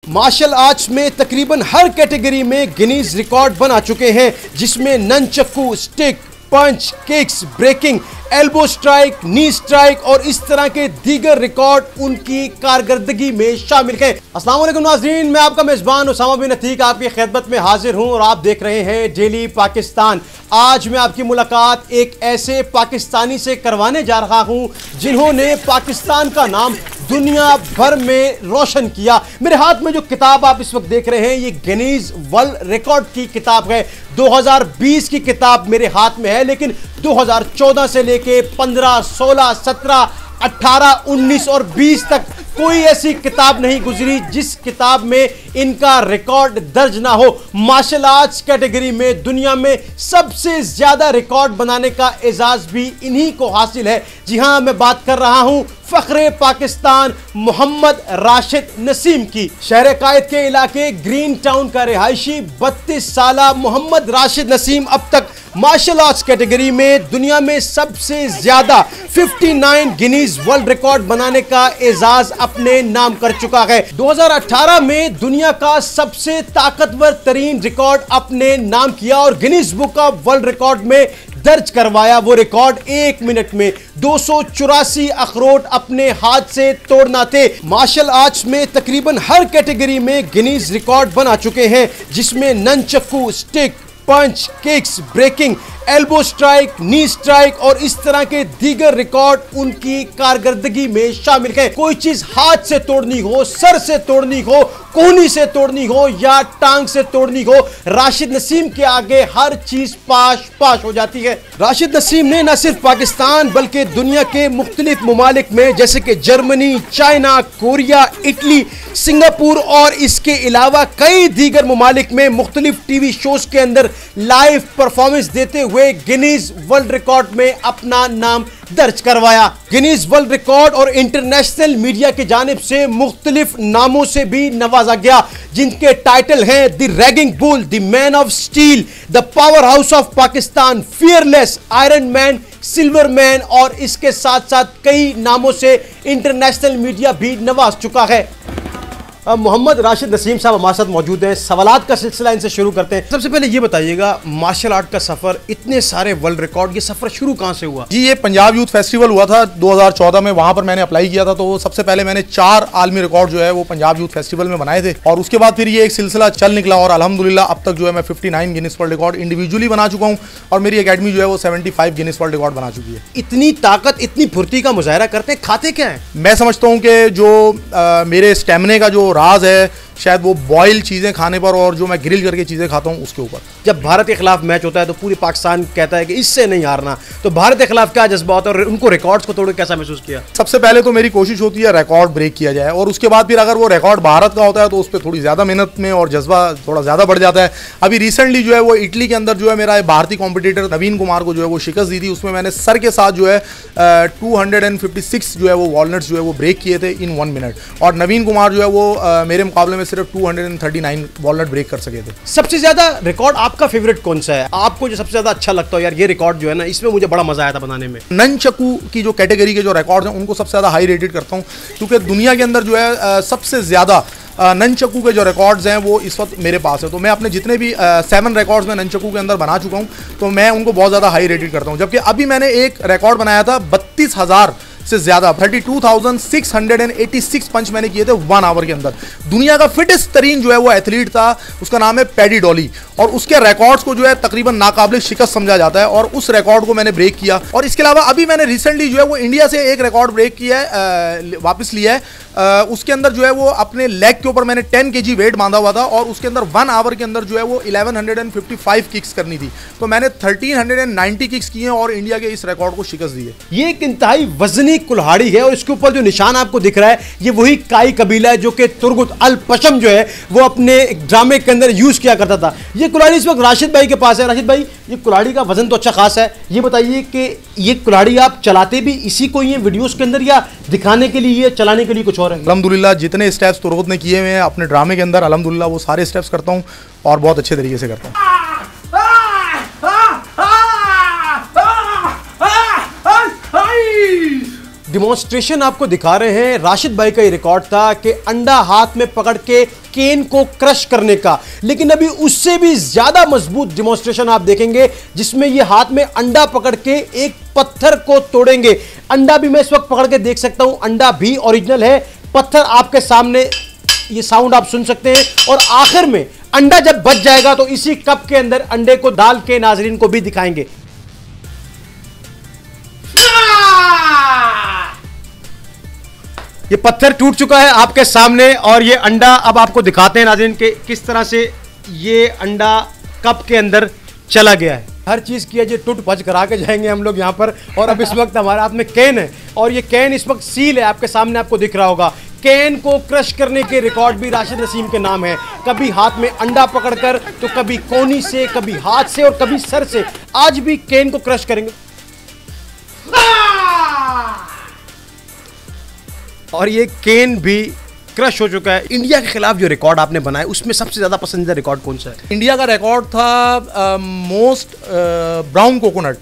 Martial arts में तकरीबन हर category में गिनीज रिकॉर्ड बना चुके हैं, जिसमें ननचक्कू, स्टिक, पंच, kicks, breaking, elbow strike, knee strike और इस तरह के दीगर रिकॉर्ड उनकी कारकर्दगी में शामिल हैं। अस्सलाम वालेकुम नाज़रीन, मैं आपका मेज़बान उसामा बिन अतीक आपकी खिदमत में हाजिर हूं और आप देख रहे हैं डेली पाकिस्तान। आज मैं आपकी मुलाकात एक ऐसे पाकिस्तानी से करवाने जा रहा हूं जिन्होंने पाकिस्तान का नाम दुनिया भर में रोशन किया। मेरे हाथ में जो किताब आप इस वक्त देख रहे हैं ये गिनीज वर्ल्ड रिकॉर्ड की किताब है। 2020 की किताब मेरे हाथ में है, लेकिन 2014 से लेके 15, 16, 17, 18, 19 और 20 तक कोई ऐसी किताब नहीं गुजरी जिस किताब में इनका रिकॉर्ड दर्ज ना हो। मार्शल आर्ट्स कैटेगरी में दुनिया में सबसे ज्यादा रिकॉर्ड बनाने का एजाज भी इन्हीं को हासिल है। जी हां, मैं बात कर रहा हूं फख्रे पाकिस्तान मोहम्मद राशिद नसीम की। शहर कायद के इलाके ग्रीन टाउन का रिहायशी 32 साला मोहम्मद राशिद नसीम अब तक मार्शल आर्ट्स कैटेगरी में दुनिया में सबसे ज्यादा 59 गिनीज वर्ल्ड रिकॉर्ड बनाने का एजाज अपने नाम कर चुका है। 2018 में दुनिया का सबसे ताकतवर तरीन रिकॉर्ड अपने नाम किया और Guinness book of world record में दर्ज करवाया। वो रिकॉर्ड 1 मिनट में 284 अखरोट अपने हाथ से तोड़ना थे। मार्शल आर्ट्स में तकरीबन हर कैटेगरी में गिनीज रिकॉर्ड बना चुके हैं, जिसमें ननचक्कू, स्टिक, पंच, kicks, breaking, elbow strike, knee strike और इस तरह के दीगर रिकॉर्ड उनकी कारकर्दगी में शामिल है। कोई चीज हाथ से तोड़नी हो, सर से तोड़नी हो, कोहनी से तोड़नी हो या टांग से तोड़नी हो, राशिद नसीम के आगे हर चीज पाश पाश हो जाती है। राशिद नसीम ने न सिर्फ पाकिस्तान बल्कि दुनिया के मुख्तलिफ ममालिक में जैसे कि Germany, China, Korea, Italy, Singapore और इसके अलावा कई दीगर ममालिक में मुख्तलिफ टीवी शोज के अंदर लाइव परफॉर्मेंस देते हुए गिनीज वर्ल्ड रिकॉर्ड में अपना नाम दर्ज करवाया। गिनीज वर्ल्ड रिकॉर्ड और इंटरनेशनल मीडिया की जानिब से मुख्तलिफ नामों से भी नवाजा गया, जिनके टाइटल हैं the ragging bull, the man of steel, the power house of Pakistan, fearless, iron man, silver man और इसके साथ साथ कई नामों से इंटरनेशनल मीडिया भी नवाज चुका है। मोहम्मद राशिद नसीम साहब हमारे साथ मौजूद हैं। सवालात का सिलसिला इनसे शुरू करते हैं। सबसे पहले ये बताइएगा, मार्शल आर्ट का सफ़र, इतने सारे वर्ल्ड रिकॉर्ड, ये सफ़र शुरू कहाँ से हुआ? जी, ये पंजाब यूथ फेस्टिवल हुआ था 2014 में, वहाँ पर मैंने अप्लाई किया था। तो सबसे पहले मैंने 4 आलमी रिकॉर्ड जो है वो पंजाब यूथ फेस्टिवल में बनाए थे और उसके बाद फिर ये एक सिलसिला चल निकला और अल्हम्दुलिल्लाह अब तक जो है मैं 59 गिनीज वर्ल्ड रिकॉर्ड इंडिविजुअली बना चुका हूँ और मेरी अकेडमी जो है वो 75 गिनीज वर्ल्ड रिकॉर्ड बना चुकी है। इतनी ताकत, इतनी फुर्ती का मुजाहरा करते हैं, खाते क्या है? मैं समझता हूँ कि जो मेरे स्टेमिने का जो राज है शायद वो बॉयल चीज़ें खाने पर और जो मैं ग्रिल करके चीज़ें खाता हूँ उसके ऊपर। जब भारत के खिलाफ मैच होता है तो पूरी पाकिस्तान कहता है कि इससे नहीं हारना, तो भारत के खिलाफ क्या जज्बा होता है और उनको रिकॉर्ड्स को तोड़ के कैसा महसूस किया? सबसे पहले तो मेरी कोशिश होती है रिकॉर्ड ब्रेक किया जाए और उसके बाद फिर अगर वो रिकॉर्ड भारत का होता है तो उस पर थोड़ी ज़्यादा मेहनत में और जज्बा थोड़ा ज़्यादा बढ़ जाता है। अभी रिसेंटली जो है वो इटली के अंदर जो है मेरा भारतीय कॉम्पिटिटर नवीन कुमार को जो है वो शिकस्त दी थी। उसमें मैंने सर के साथ जो है 256 जो है वो वॉलनट्स जो है वो ब्रेक किए थे इन 1 मिनट और नवीन कुमार जो है वो मेरे मुकाबले में सिर्फ 239 वॉलनट ब्रेक कर सके थे। सबसे ज्यादा रिकॉर्ड आपका फेवरेट कौन सा है? आपको जो सबसे ज्यादा अच्छा लगता हो, यार ये रिकॉर्ड जो है ना, इसमें मुझे बड़ा मजा आया था बनाने में? ननचक्कू की जो कैटेगरी के जो रिकॉर्ड हैं उनको सबसे ज्यादा हाई रेटेड करता हूं क्योंकि दुनिया के अंदर जो है सबसे ज्यादा ननचक्कू के जो रिकॉर्ड्स हैं वो इस वक्त मेरे पास है। तो मैं अपने जितने भी 7 रिकॉर्ड्स में ननचक्कू के अंदर बना चुका हूँ तो मैं उनको बहुत ज़्यादा हाई रेटेड करता हूँ। जबकि अभी मैंने एक रिकॉर्ड बनाया था 32,000 से ज्यादा 32,686 पंच मैंने किए थे 1 आवर के अंदर। दुनिया का फिटेस्ट तरीन जो है वो एथलीट था, उसका नाम है पैडी डॉली और उसके रिकॉर्ड्स को जो है तकरीबन नाकाबिल शिकस्त समझा जाता है और उस रिकॉर्ड को मैंने ब्रेक किया। और इसके अलावा अभी मैंने रिसेंटली जो है वो इंडिया से एक रिकॉर्ड ब्रेक किया है, वापस लिया है। उसके अंदर जो है वो अपने लेग के ऊपर मैंने 10 kg वेट बांधा हुआ था और उसके अंदर 1 आवर के अंदर जो है वो 1155 किक्स करनी थी। तो मैंने 1390 किक्स किए और इंडिया के इस रिकॉर्ड को शिकस्त दी है। ये एक इंतहाई वजनी कुल्हाड़ी है और इसके ऊपर जो निशान आपको दिख रहा है ये वही काई कबीला है जो कि तुर्गुत अल पशम जो है वो अपने ड्रामे के अंदर यूज किया करता था। ये कुल्हाड़ी इस वक्त राशिद भाई के पास है। राशिद भाई, ये कुल्हाड़ी का वजन तो अच्छा खास है, ये बताइए कि ये कुल्हाड़ी आप चलाते भी इसी को ही है वीडियोस के अंदर या दिखाने के लिए, चलाने के लिए कुछ और है? अल्हम्दुलिल्लाह जितने स्टेप्स तुर्गुत ने किए हुए हैं अपने ड्रामे के अंदर अल्हम्दुलिल्लाह वो सारे स्टेप्स करता हूँ और बहुत अच्छे तरीके से करता हूँ। डिमॉन्स्ट्रेशन आपको दिखा रहे हैं। राशिद भाई का ये रिकॉर्ड था कि अंडा हाथ में पकड़ के केन को क्रश करने का, लेकिन अभी उससे भी ज्यादा मजबूत डिमॉन्स्ट्रेशन आप देखेंगे जिसमें ये हाथ में अंडा पकड़ के एक पत्थर को तोड़ेंगे। अंडा भी मैं इस वक्त पकड़ के देख सकता हूं, अंडा भी ओरिजिनल है, पत्थर आपके सामने, ये साउंड आप सुन सकते हैं। और आखिर में अंडा जब बच जाएगा तो इसी कप के अंदर अंडे को डाल के नाजरीन को भी दिखाएंगे। ये पत्थर टूट चुका है आपके सामने और ये अंडा अब आपको दिखाते हैं नाज़रीन के किस तरह से ये अंडा कप के अंदर चला गया है। हर चीज़ की है, टूट भज करा के जाएंगे हम लोग यहाँ पर। और अब इस वक्त हमारे हाथ में कैन है और ये कैन इस वक्त सील है, आपके सामने आपको दिख रहा होगा। कैन को क्रश करने के रिकॉर्ड भी राशिद नसीम के नाम है। कभी हाथ में अंडा पकड़कर, तो कभी कोनी से, कभी हाथ से और कभी सर से। आज भी कैन को क्रश करेंगे। और ये केन भी क्रश हो चुका है। इंडिया के खिलाफ जो रिकॉर्ड आपने बनाया उसमें सबसे ज्यादा पसंदीदा रिकॉर्ड कौन सा है? इंडिया का रिकॉर्ड था most brown coconut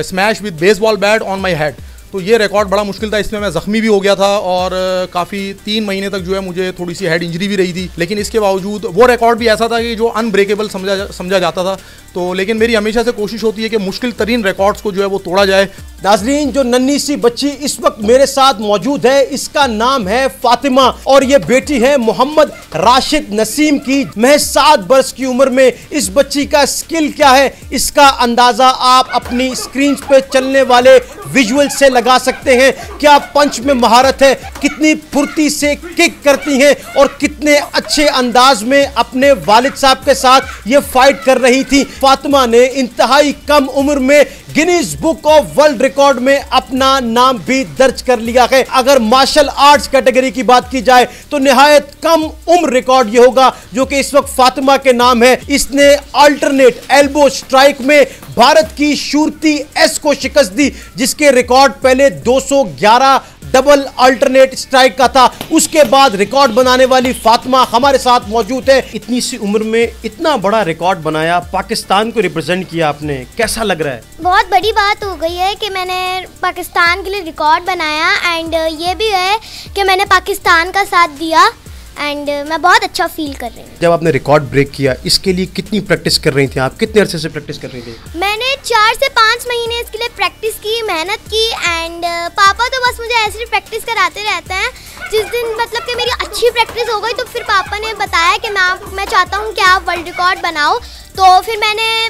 smash with baseball bat on my head. तो ये रिकॉर्ड बड़ा मुश्किल था, इसमें मैं ज़ख्मी भी हो गया था और काफ़ी 3 महीने तक जो है मुझे थोड़ी सी हेड इंजरी भी रही थी। लेकिन इसके बावजूद वो रिकॉर्ड भी ऐसा था कि जो अनब्रेकेबल समझा जाता था। तो लेकिन मेरी हमेशा से कोशिश होती है कि मुश्किल तरीन रिकॉर्ड्स को जो है वो तोड़ा जाए। नाज़रीन, जो नन्ही सी बच्ची इस वक्त मेरे साथ मौजूद है, इसका नाम है फातिमा और ये बेटी है मोहम्मद राशिद नसीम की। महज 7 वर्ष की उम्र में इस बच्ची का स्किल क्या है, इसका अंदाजा आप अपनी स्क्रीन पे चलने वाले विजुअल से लगा सकते हैं। क्या पंच में महारत है, कितनी फुर्ती से किक करती हैं और कितने अच्छे अंदाज में अपने वालिद साहब के साथ ये फाइट कर रही थी। फातिमा ने इंतहाई कम उम्र में Guinness book of world record में अपना नाम भी दर्ज कर लिया है। अगर मार्शल आर्ट्स कैटेगरी की बात की जाए तो निहायत कम उम्र रिकॉर्ड ये होगा जो कि इस वक्त फातिमा के नाम है। इसने अल्टरनेट एल्बो स्ट्राइक में भारत की शूरती एस को शिकस्त दी, जिसके रिकॉर्ड पहले 211 डबल अल्टरनेट स्ट्राइक का था। उसके बाद रिकॉर्ड बनाने वाली फातिमा हमारे साथ मौजूद है। इतनी सी उम्र में इतना बड़ा रिकॉर्ड बनाया, पाकिस्तान को रिप्रेजेंट किया आपने, कैसा लग रहा है? बहुत बड़ी बात हो गई है कि मैंने पाकिस्तान के लिए रिकॉर्ड बनाया एंड ये भी है कि मैंने पाकिस्तान का साथ दिया एंड मैं बहुत अच्छा फील कर रही हूँ। जब आपने रिकॉर्ड ब्रेक किया, इसके लिए कितनी प्रैक्टिस कर रही थी आप? कितने अरसे से प्रैक्टिस कर रही थी? मैंने 4 से 5 महीने इसके लिए प्रैक्टिस की, मेहनत की एंड पापा तो बस मुझे ऐसे प्रैक्टिस कराते रहते हैं। जिस दिन मतलब कि मेरी अच्छी प्रैक्टिस हो गई तो फिर पापा ने बताया कि मैं चाहता हूँ कि आप वर्ल्ड रिकॉर्ड बनाओ। तो फिर मैंने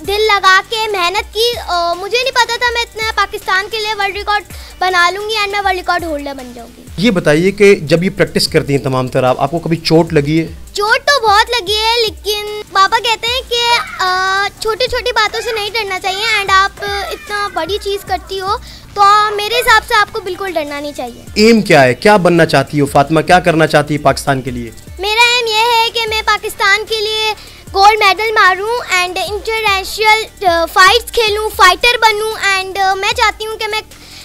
दिल लगा के मेहनत की। मुझे नहीं पता था मैं इतना पाकिस्तान के लिए वर्ल्ड रिकॉर्ड बना लूँगी एंड मैं वर्ल्ड रिकॉर्ड होल्डर बन जाऊँगी। ये बताइए कि जब ये प्रैक्टिस करती हैं तमाम तरह, आपको कभी चोट लगी है? चोट तो बहुत लगी है, लेकिन पापा कहते हैं कि छोटी छोटी बातों से नहीं डरना चाहिए एंड आप इतना बड़ी चीज़ करती हो तो मेरे हिसाब से आपको बिल्कुल डरना नहीं चाहिए। एम क्या है, क्या बनना चाहती हो फातिमा, क्या करना चाहती है पाकिस्तान के लिए? मेरा एम ये है कि मैं पाकिस्तान के लिए गोल्ड मेडल मारूं एंड इंटरनेशनल फाइट्स खेलूं, फाइटर बनूं एंड मैं चाहती हूं कि मैं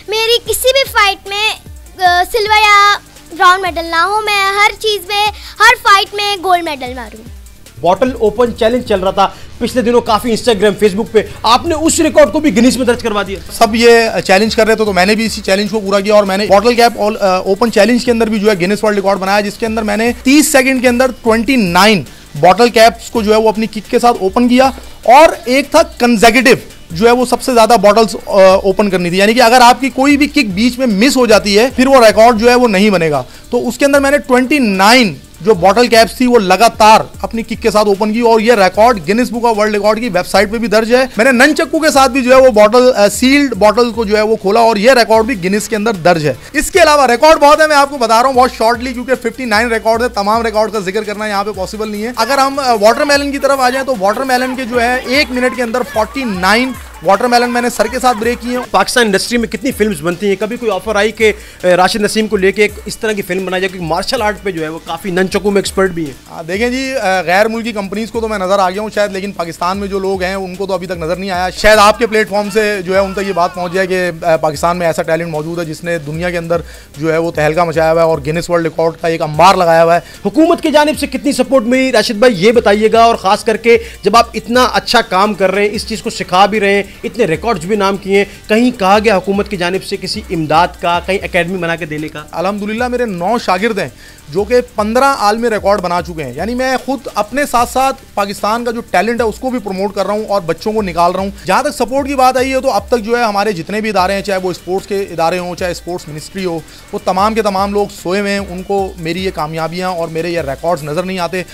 मेरी किसी भी फाइट में सिल्वर या ब्राउन मेडल ना हो, मैं हर चीज़ में हर फाइट में गोल्ड मेडल मारूं। बॉटल ओपन चैलेंज चल रहा था पिछले दिनों काफी इंस्टाग्राम फेसबुक पे, आपने उस रिकॉर्ड को भी गिनीज में दर्ज करवा दिया। सब ये चैलेंज कर रहे थे तो मैंने भी इसी चैलेंज को पूरा किया और मैंने बॉटल कैप ओपन चैलेंज के अंदर भी जो है गिनीज वर्ल्ड रिकॉर्ड बनाया, जिसके अंदर मैंने 30 सेकंड के अंदर 29 बॉटल कैप्स को जो है वो अपनी किक के साथ ओपन किया और एक था कंसेक्यूटिव जो है वो सबसे ज्यादा बॉटल्स ओपन करनी थी, यानी कि अगर आपकी कोई भी किक बीच में मिस हो जाती है फिर वो रिकॉर्ड जो है वो नहीं बनेगा। तो उसके अंदर मैंने 29 जो बॉटल कैप्स थी वो लगातार अपनी किक के साथ ओपन की और ये record Guinness book of world record की वेबसाइट पे भी दर्ज है। मैंने ननचक्कू के साथ भी जो है वो बॉटल सील्ड बॉटल को जो है वो खोला और ये रिकॉर्ड भी गिनीज के अंदर दर्ज है। इसके अलावा रिकॉर्ड बहुत है, मैं आपको बता रहा हूँ बहुत शॉर्टली, क्योंकि 59 रिकॉर्ड है, तमाम रिकॉर्ड का जिक्र करना यहाँ पे पॉसिबल नहीं है। अगर हम वाटरमेलन की तरफ आ जाए तो वाटरमेलन के जो है 1 मिनट के अंदर 49 वाटरमेलन मैंने सर के साथ ब्रेक किए। पाकिस्तान इंडस्ट्री में कितनी फिल्म्स बनती हैं, कभी कोई ऑफर आई कि राशिद नसीम को लेके एक इस तरह की फिल्म बनाई जाए? क्योंकि मार्शल आर्ट पे जो है वो काफ़ी ननचक्कू में एक्सपर्ट भी है। देखें जी, गैर मुल्की कंपनीज को तो मैं नज़र आ गया हूँ शायद, लेकिन पाकिस्तान में जो लोग हैं उनको तो अभी तक नज़र नहीं आया। शायद आपके प्लेटफॉर्म से जो है उन तक ये बात पहुँच जाए कि पाकिस्तान में ऐसा टैलेंट मौजूद है जिसने दुनिया के अंदर जो है वो तहलका मचाया हुआ है और गिनीज वर्ल्ड रिकॉर्ड का एक अंबार लगाया हुआ है। हुकूमत की जानिब से कितनी सपोर्ट मिली राशिद भाई, ये बताइएगा। और ख़ास करके जब आप इतना अच्छा काम कर रहे हैं, इस चीज़ को सिखा भी रहे हैं, इतने रिकॉर्ड्स भी नाम किए हैं, कहीं कहा गया हुकूमत की जानिब से किसी इमदाद का, कहीं एकेडमी बना के देने का? अल्हम्दुलिल्लाह मेरे 9 शागिर्द हैं जो कि 15 आलमी रिकॉर्ड बना चुके हैं। यानी मैं खुद अपने साथ साथ पाकिस्तान का जो टैलेंट है उसको भी प्रमोट कर रहा हूं और बच्चों को निकाल रहा हूं। जहां तक सपोर्ट की बात आई है तो अब तक जो है हमारे जितने भी इदारे हैं, चाहे वो स्पोर्ट्स के इदारे हों, चाहे स्पोर्ट्स मिनिस्ट्री हो, वो तमाम के तमाम लोग सोए हुए हैं। उनको मेरी ये कामयाबियाँ और मेरे ये रिकॉर्ड्स नज़र नहीं आते।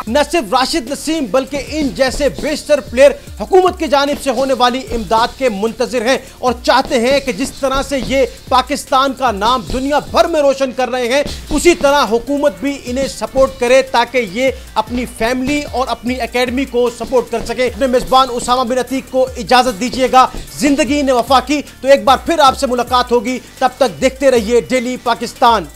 न सिर्फ राशिद नसीम बल्कि इन जैसे बेशतर प्लेयर हुकूमत की जानिब से होने वाली इमदाद के मुंतजिर हैं और चाहते हैं कि जिस तरह से ये पाकिस्तान का नाम दुनिया भर में रोशन कर रहे हैं, उसी तरह हुकूमत भी इन्हें सपोर्ट करे ताकि ये अपनी फैमिली और अपनी एकेडमी को सपोर्ट कर सके। अपने मेजबान उसामा बिन अतीक को इजाजत दीजिएगा। जिंदगी ने वफा की तो एक बार फिर आपसे मुलाकात होगी, तब तक देखते रहिए डेली पाकिस्तान।